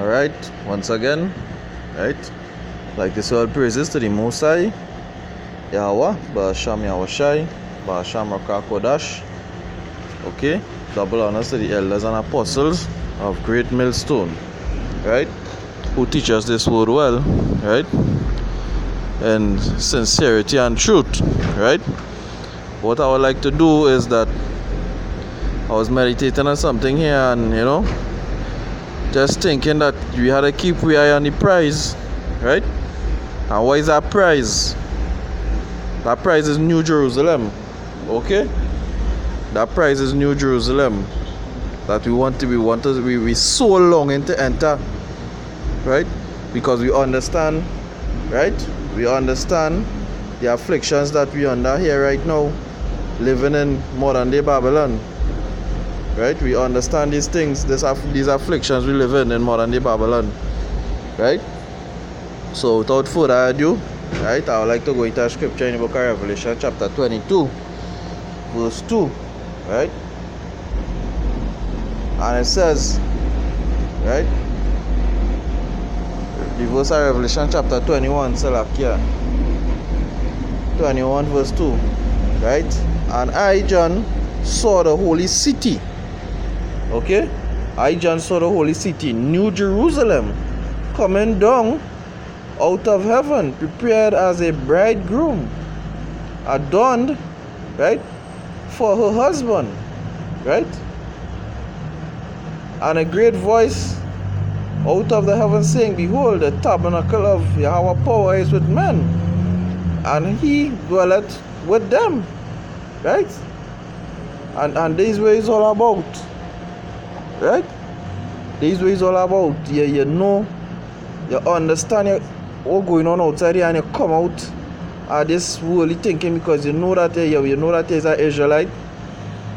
Alright, once again, right? Like this, all praises to the Most High, Yahweh, Ba'asham Yahushai, Ba'asham Rakakodash. Okay, double honors to the elders and apostles of Great Millstone, right? Who teach us this word well, right? And sincerity and truth, right? What I would like to do is that I was meditating on something here and, just thinking that we had to keep our eye on the prize, right? And what is that prize? That prize is New Jerusalem, okay? That prize is New Jerusalem that we so longing to enter, right? Because we understand, right? We understand the afflictions that we under here right now, living in modern day Babylon. Right? We understand these things, these afflictions we live in modern day Babylon. Right? So without further ado, right, I would like to go into a scripture in the book of Revelation chapter 22, verse 2. Right? And it says, right? The verse of Revelation chapter 21, Salakia. 21 verse 2. Right? And I, John, saw the holy city. Okay, I, John, saw the holy city, New Jerusalem, coming down out of heaven, prepared as a bridegroom, adorned, right, for her husband, right? And a great voice out of the heaven saying, Behold, the tabernacle of Yahweh power is with men, and he dwelleth with them, right? And this is what it's all about. Right? This is what it's all about. You know, you understand what's going on outside here, and you come out of this worldly thinking because you know that you know that is an Israelite,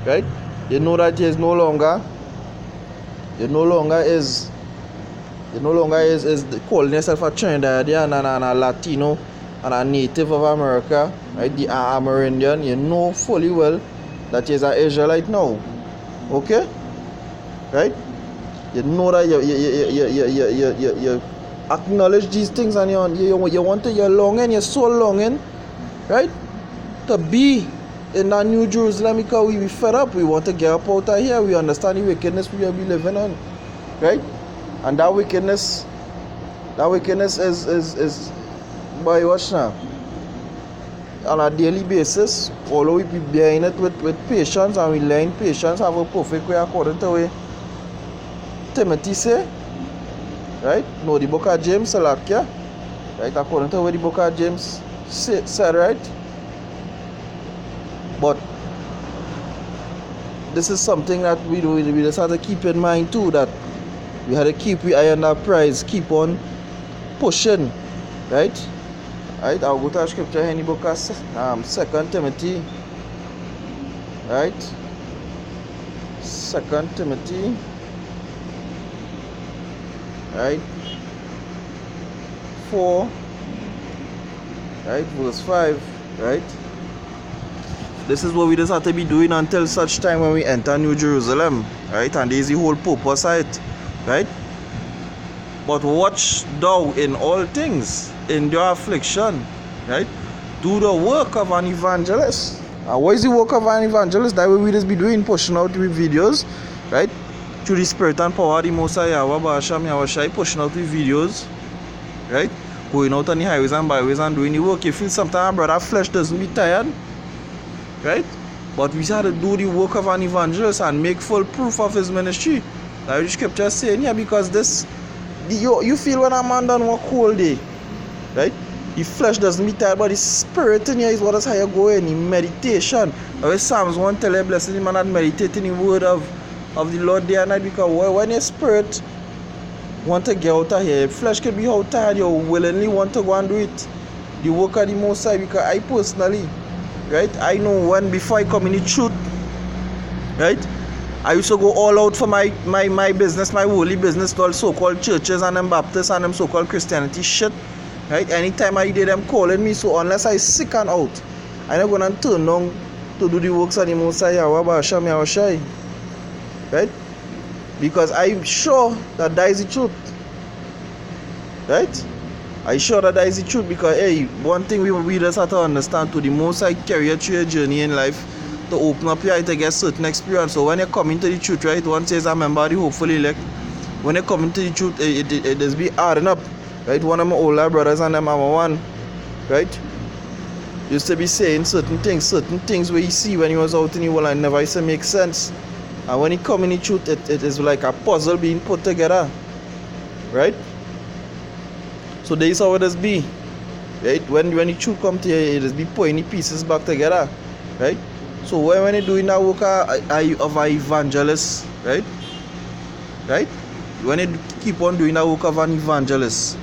right? You know that he is no longer calling yourself a Trinidadian and a Latino and a native of America, right? The Amerindian. You know fully well that he is an Israelite now. Okay? Right? You know that you acknowledge these things, and you want to, you're longing, you're so longing, right? To be in that New Jerusalem because we fed up. We want to get up out of here. We understand the wickedness we are living on, right? And that wickedness is by watch now. On a daily basis, although we be bearing it with patience, and we learn patience, have a perfect way according to way Timothy say, right? No, the book of James, Salakia, right? According to what the book of James said, right? But this is something that we just have to keep in mind too, that we have to keep we eye on that prize, keep on pushing, right? Right? I'll go to a scripture in the book of 2 Timothy, right? 2 Timothy, right, 4, right, verse 5, right? This is what we just have to be doing until such time when we enter New Jerusalem, right? And this is the whole purpose of it, right? But watch thou in all things, endure affliction, right? Do the work of an evangelist. And what is the work of an evangelist? That way we just be doing, pushing out with videos, right? Through the spirit and power of the Most High Yahweh, Ba'asham Yahushai, pushing out with videos, right? Going out on the highways and byways and doing the work. You feel sometimes, brother, flesh doesn't be tired, right? But we have to do the work of an evangelist and make full proof of his ministry. Like the scripture is saying here, because you feel when a man done work whole day, right? The flesh doesn't be tired, but the spirit in here is what is how you go in, the meditation. Now, Psalms 1 tell you, blessed the man that meditate in the word of the Lord day and night, because when your spirit want to get out of here, flesh can be how tired, you willingly want to go and do it. The work of the Most High, because I personally, right, I know when before I come in the truth, right, I used to go all out for my business, my worldly business, all so-called churches and them Baptists and them so-called Christianity shit, right? Anytime I did them calling me, so unless I sick and out, I'm not going to turn down to do the works of the Most High Yahweh, Ba'asham Yahushai. Right? Because I'm sure that is the truth. Right? I sure that is the truth because hey, one thing we just have to understand to the most I carry you through your journey in life to open up your eye to get certain experience. So when you come into the truth, right, one says a member of the hopefully elect. When you come into the truth, it just be adding up. Right? One of my older brothers and them are one, right? Used to be saying certain things where you see when he was out in the world and never used to make sense. And when he come in the truth, it is like a puzzle being put together. Right? So this is how it does be. Right? When the truth come to you, it just be putting the pieces back together. Right? So when you're doing that work of an evangelist, right? Right? When you keep on doing that work of an evangelist,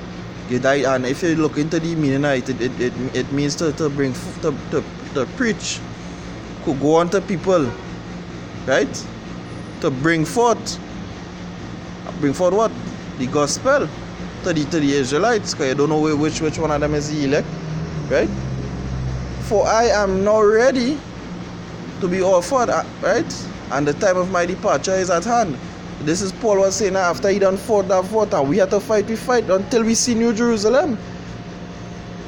you die, and if you look into the meaning of it means to bring to preach, to go on to people, right? To bring forth what? The gospel to the Israelites, because you don't know which one of them is the elect, right? For I am now ready to be offered, right? And the time of my departure is at hand. This is Paul was saying after he done fought that fight, and we had to fight until we see New Jerusalem.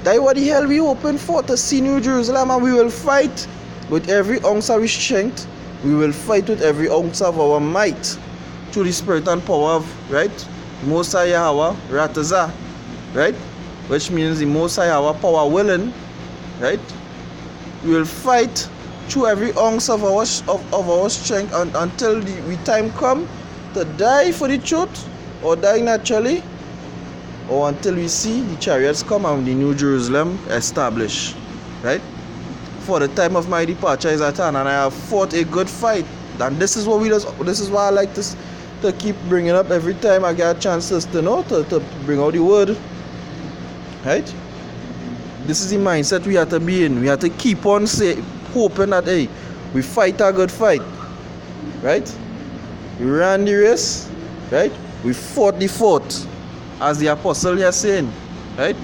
That's what the hell we open for, to see New Jerusalem, and we will fight with every ounce of our strength. We will fight with every ounce of our might through the spirit and power of, right? Most High Yahweh Ratazah, right? Which means the Most High Yahweh power willing, right? We will fight through every ounce of our strength until the time come to die for the truth, or die naturally, or until we see the chariots come and the New Jerusalem established, right? For the time of my departure is at hand, and I have fought a good fight. And this is what this is why I like this to keep bringing up every time I get a chance to bring out the word, right? This is the mindset we have to be in. We have to keep on hoping that hey, we fight a good fight, right? We ran the race, right? We fought the fight, as the apostle here saying, right?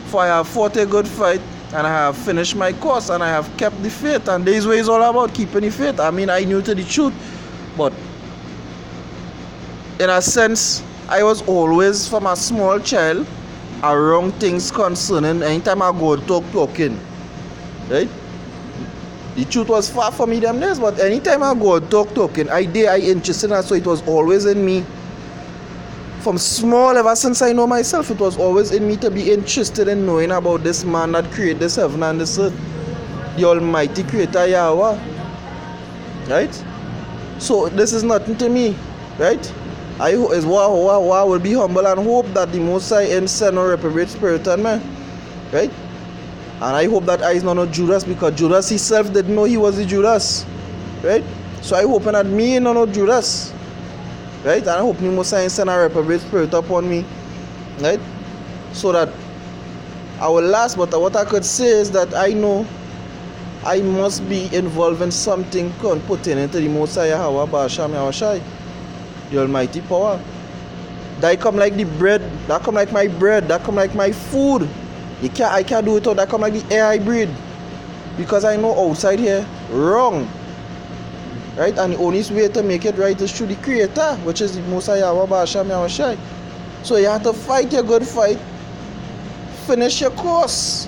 For I have fought a good fight, and I have finished my course, and I have kept the faith. And this way is all about keeping the faith. I mean, I knew to the truth, but in a sense, I was always, from a small child, around things concerning anytime I go talking, right? The truth was far from me them days, but anytime I go talking, I interested in that, so it was always in me. From small, ever since I know myself, it was always in me to be interested in knowing about this man that created this heaven and this earth, the Almighty Creator Yahweh, right? So this is nothing to me, right? I will be humble and hope that the Most High Him send a reprobate spirit on me, right? And I hope that I is not Judas, because Judas himself didn't know he was the Judas, right? So I hope that me not Judas, right? And I hope the Most High send a reprobate spirit upon me, right? So that I will last. But what I could say is that I know I must be involved in something pertaining to the Most High Yahweh Ba'asham Yahushai, the Almighty power. That come like the bread, that come like my bread, that come like my food. I can't do it without that come like the air I breathe. Because I know outside here, wrong. Right? And the only way to make it right is through the Creator, which is the Most High Yahweh Ba'asham Yahushai. So you have to fight your good fight. Finish your course.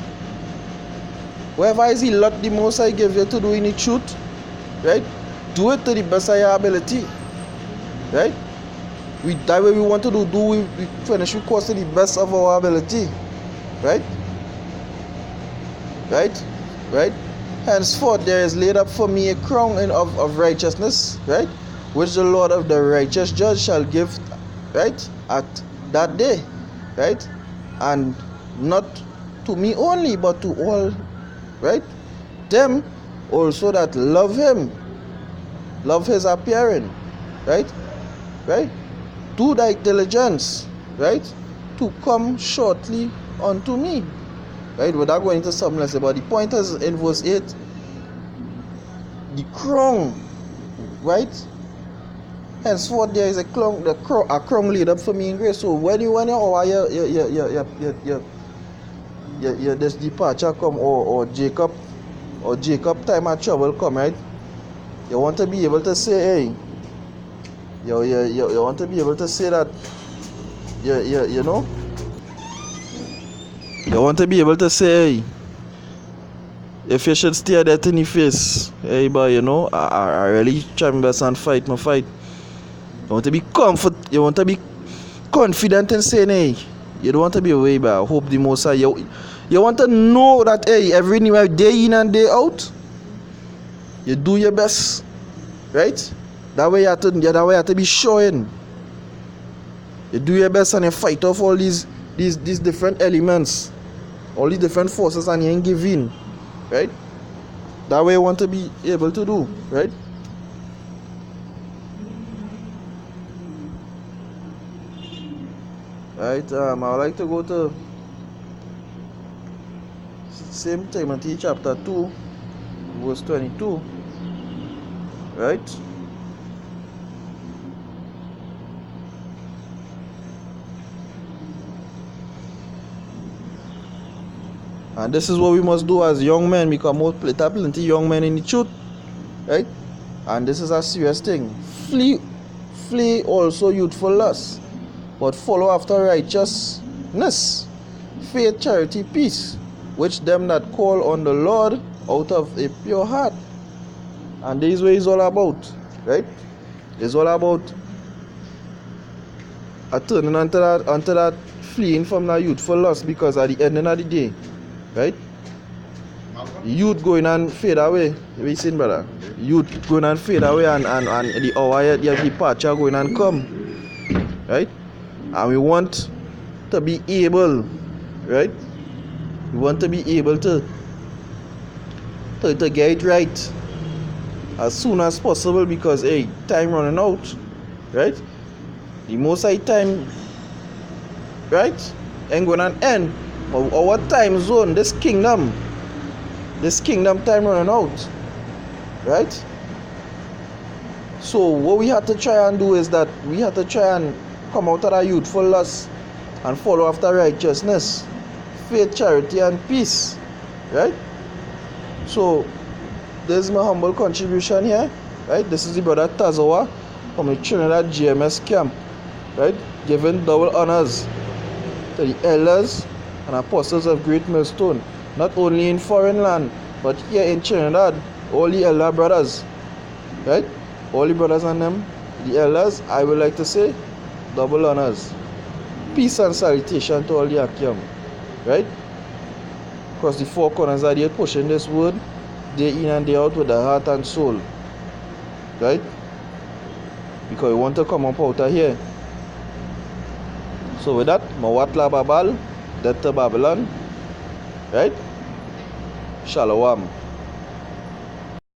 Whatever is the lot the Most High give you to do in the truth, right? Do it to the best of your ability. Right? That way we want to do we finish the course to the best of our ability. Right? Right? Henceforth there is laid up for me a crown of righteousness, right? Which the Lord of the righteous judge shall give, right? At that day, right? And not to me only, but to all, right? Them also that love him, love his appearing, right? Right? Do thy diligence, right? To come shortly unto me. Right? Without going into something else, but the point is in verse 8, the crown, right? Henceforth there is a crown laid up for me in grace. So when you this departure come, or Jacob time of trouble come, right? You want to be able to say, hey, you want to be able to say that you know You want to be able to say, hey, if you should stare that in the face, hey boy, you know, I really try my best and fight my fight. You want to be you want to be confident in saying, hey, you don't want to be away, but I hope the most you want to know that, hey, every day in and day out, you do your best, right? That way you have to be showing. You do your best and you fight off all these different elements, all these different forces, and you ain't give in, right? That way you want to be able to do, right? Right, I would like to go to same Timothy chapter 2, verse 22, right? And this is what we must do as young men, become more plenty young men in the truth, right? And this is a serious thing. Flee also youthful lust, but follow after righteousness, faith, charity, peace, which them that call on the Lord out of a pure heart. And this is what it's all about, right? It's all about turning unto that fleeing from that youthful lust, because at the end of the day, right? Youth going and fade away. You see, brother? Youth going and fade away, and the hour the departure going and come, right? And we want to be able, right? We want to be able to get it right as soon as possible, because hey, time running out, right? The most high time, right, ain't gonna end. But our time zone, this kingdom time running out, right? So what we have to try and do is that we have to try and come out of that youthful lust and follow after righteousness, faith, charity, and peace, right? So this is my humble contribution here, right? This is the brother Tazawa from the Trinidad GMS camp, right? Giving double honors to the elders and apostles of Great Millstone, not only in foreign land, but here in Trinidad, all the elder brothers, right? All the brothers and them, the elders, I would like to say, double honors. Peace and salutation to all the Akim, right? Because the four corners are there pushing this word, day in and day out with the heart and soul, right? Because we want to come up out of here. So with that, Mawatla Babal, Detta Babylon, right? Shalom.